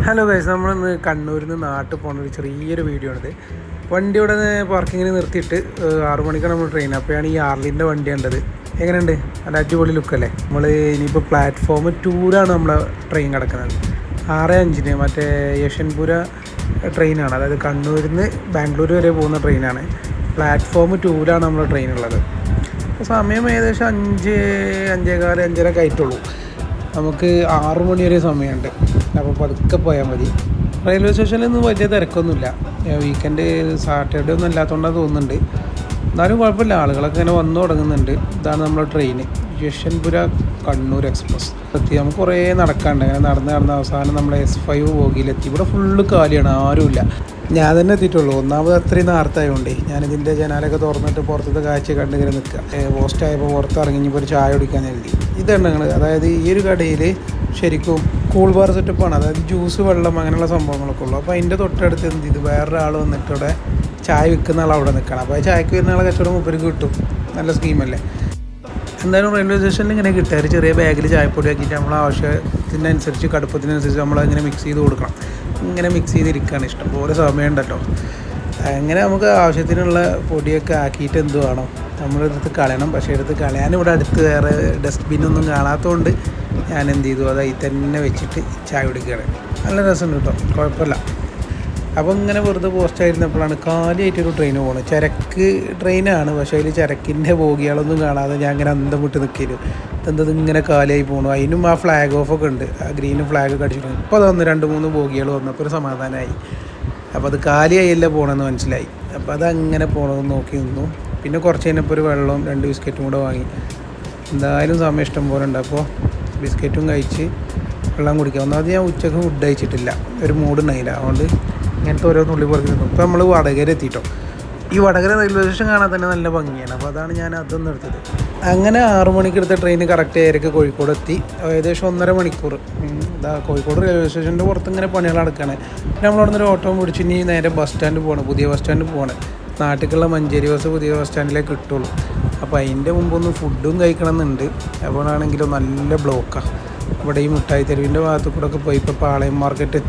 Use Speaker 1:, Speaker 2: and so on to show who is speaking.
Speaker 1: Hello guys, നമ്മളിന്ന് കണ്ണൂരിൽ നിന്ന് നാട്ടിൽ പോകുന്ന ഒരു ചെറിയൊരു വീഡിയോ ആണിത്. വണ്ടി ഇവിടെ പാർക്കിങ്ങിന് നിർത്തിയിട്ട് 6 മണിക്കാണ് നമ്മൾ ട്രെയിൻ. അപ്പോഴാണ് ഈ ആർലിൻ്റെ വണ്ടി കണ്ടത്. എങ്ങനെയുണ്ട്? നല്ല അടിപൊളി ലുക്കല്ലേ? നമ്മൾ ഇനിയിപ്പോൾ പ്ലാറ്റ്ഫോം 2-ലാണ് നമ്മളെ ട്രെയിൻ കിടക്കുന്നത്. 6:05 മറ്റേ യശ്വന്ത്പുര ട്രെയിനാണ്, അതായത് കണ്ണൂരിൽ നിന്ന് ബാംഗ്ലൂർ വരെ പോകുന്ന ട്രെയിനാണ്. പ്ലാറ്റ്ഫോം 2-ലാണ് നമ്മളെ ട്രെയിൻ ഉള്ളത്. സമയം ഏകദേശം 5-5:15 5:30 ആയിട്ടുള്ളൂ. നമുക്ക് 6 മണി വരെ സമയമുണ്ട്. അപ്പോൾ പതുക്കെ പോയാൽ മതി. റെയിൽവേ സ്റ്റേഷനിലൊന്നും വലിയ തിരക്കൊന്നുമില്ല. വീക്കെൻഡ് സാറ്റർഡേ ഒന്നും അല്ലാത്തതുകൊണ്ടാണ് തോന്നുന്നുണ്ട്. എന്നാലും കുഴപ്പമില്ല, ആളുകളൊക്കെ ഇങ്ങനെ വന്നു തുടങ്ങുന്നുണ്ട്. ഇതാണ് നമ്മുടെ ട്രെയിൻ, യശ്വന്ത്പുര കണ്ണൂർ എക്സ്പ്രസ്. നമുക്ക് കുറേ നടക്കാണ്ട്. അങ്ങനെ നടന്ന് അവസാനം നമ്മൾ S5 ബോഗിയിലെത്തി. ഇവിടെ ഫുള്ള് കാലിയാണ്, ആരുമില്ല. ഞാൻ തന്നെ എത്തിയിട്ടുള്ളൂ. ഒന്നാമത് അത്രയും നേരത്തായതുകൊണ്ട് ഞാനിതിൻ്റെ ജനാലൊക്കെ തുറന്നിട്ട് പുറത്തത്തെ കാഴ്ച കണ്ട് ഇങ്ങനെ നിൽക്കുക. പോസ്റ്റ് ആയപ്പോൾ പുറത്തിറങ്ങിയപ്പോൾ ഒരു ചായ കുടിക്കാൻ എഴുതി. ഇതാണ് ഞങ്ങൾ, അതായത് ഈ ഒരു കടയിൽ ശരിക്കും കൂൾ ബാർ സെറ്റപ്പാണ്. അതായത് ജ്യൂസ്, വെള്ളം, അങ്ങനെയുള്ള സംഭവങ്ങളൊക്കെ ഉള്ളൂ. അപ്പോൾ അതിൻ്റെ തൊട്ടടുത്ത് എന്ത് ചെയ്തു, വേറൊരാൾ വന്നിട്ട് ഇവിടെ ചായ വിൽക്കുന്ന ആൾ അവിടെ നിൽക്കണം. അപ്പോൾ ആ ചായക്ക് വരുന്ന ആളെ കച്ചവടം മുപ്പർക്ക് കിട്ടും. നല്ല സ്കീമല്ലേ? എന്തായാലും റെയിൽവേ സ്റ്റേഷനിൽ ഇങ്ങനെ കിട്ടുക ഒരു ചെറിയ ബാഗിൽ ചായപ്പൊടി ആക്കിയിട്ട് നമ്മൾ ആവശ്യത്തിനനുസരിച്ച് കടുപ്പത്തിനനുസരിച്ച് നമ്മളങ്ങനെ മിക്സ് ചെയ്ത് കൊടുക്കണം. ഇങ്ങനെ മിക്സ് ചെയ്തിരിക്കുകയാണ്. ഇഷ്ടംപോലെ സമയമുണ്ടല്ലോ. അങ്ങനെ നമുക്ക് ആവശ്യത്തിനുള്ള പൊടിയൊക്കെ ആക്കിയിട്ട് എന്ത് വേണം നമ്മളെടുത്ത് കളയണം. പക്ഷേ എടുത്ത് കളയാൻ ഇവിടെ അടുത്ത് വേറെ ഡസ്റ്റ്ബിന്നൊന്നും കാണാത്തതുകൊണ്ട് ഞാൻ എന്ത് ചെയ്തു, അത് അതിൽ തന്നെ വെച്ചിട്ട് ചായ കുടിക്കുകയാണ്. നല്ല രസമുണ്ട് കേട്ടോ, കുഴപ്പമില്ല. അപ്പോൾ ഇങ്ങനെ വെറുതെ പോസ്റ്റായിരുന്നപ്പോഴാണ് കാലിയായിട്ടൊരു ട്രെയിൻ പോകുന്നത്. ചരക്ക് ട്രെയിനാണ്, പക്ഷേ അതിൽ ചരക്കിൻ്റെ ബോഗികളൊന്നും കാണാതെ ഞാൻ അങ്ങനെ അന്തം വിട്ട് നിൽക്കരുത്. എന്തത് ഇങ്ങനെ കാലിയായി പോകണു. അതിനും ആ ഫ്ലാഗ് ഓഫൊക്കെ ഉണ്ട്, ആ ഗ്രീൻ ഫ്ലാഗ് ഒക്കെ അടിച്ചിട്ടുണ്ട്. ഇപ്പോൾ അതൊന്ന് 2-3 ബോഗികൾ വന്നപ്പോൾ ഒരു സമാധാനമായി. അപ്പോൾ അത് കാലിയായില്ല പോകണമെന്ന് മനസ്സിലായി. അപ്പോൾ അതങ്ങനെ പോകണമെന്ന് നോക്കി നിന്നു. പിന്നെ കുറച്ച് കഴിഞ്ഞപ്പോൾ ഒരു വെള്ളവും 2 ബിസ്ക്കറ്റും കൂടെ വാങ്ങി. എന്തായാലും സമയം ഇഷ്ടം പോലെ ഉണ്ട്. അപ്പോൾ ബിസ്ക്കറ്റും കഴിച്ച് വെള്ളം കുടിക്കാം. ഒന്നാമത് ഞാൻ ഉച്ചക്ക് ഫുഡ് കഴിച്ചിട്ടില്ല, ഒരു മൂടുണ്ടായില്ല. അതുകൊണ്ട് ഇങ്ങനത്തെ ഓരോന്നുള്ളി പുറത്ത് നിന്നു. ഇപ്പോൾ നമ്മൾ വടകര എത്തിയിട്ടോ. ഈ വടകര റെയിൽവേ സ്റ്റേഷൻ കാണാൻ തന്നെ നല്ല ഭംഗിയാണ്. അപ്പോൾ അതാണ് ഞാൻ അതൊന്നും എടുത്തത്. അങ്ങനെ 6 മണിക്ക് എടുത്ത ട്രെയിൻ കറക്റ്റ് 7:00 കോഴിക്കോട് എത്തി. ഏകദേശം 1.5 മണിക്കൂർ. കോഴിക്കോട് റെയിൽവേ സ്റ്റേഷൻ്റെ പുറത്ത് ഇങ്ങനെ പണികൾ നടക്കുകയാണ്. പിന്നെ നമ്മളവിടെ നിന്ന് ഒരു ഓട്ടോ പിടിച്ച് ഇനി നേരെ ബസ് സ്റ്റാൻഡ് പോകണം, പുതിയ ബസ് സ്റ്റാൻഡ് പോകണം. നാട്ടിലേക്കുള്ള മഞ്ചേരി ബസ് പുതിയ ബസ് സ്റ്റാൻഡിലേക്ക് കിട്ടുള്ളൂ. അപ്പോൾ അതിൻ്റെ മുമ്പൊന്ന് ഫുഡും കഴിക്കണം എന്നുണ്ട്. അപ്പോഴാണെങ്കിലും നല്ല ബ്ലോക്കാണ്. ഇവിടെ ഈ മിഠായി തെരുവിൻ്റെ ഭാഗത്ത് കൂടെ ഒക്കെ പോയി ഇപ്പോൾ പാളയം മാർക്കറ്റ് എത്തി.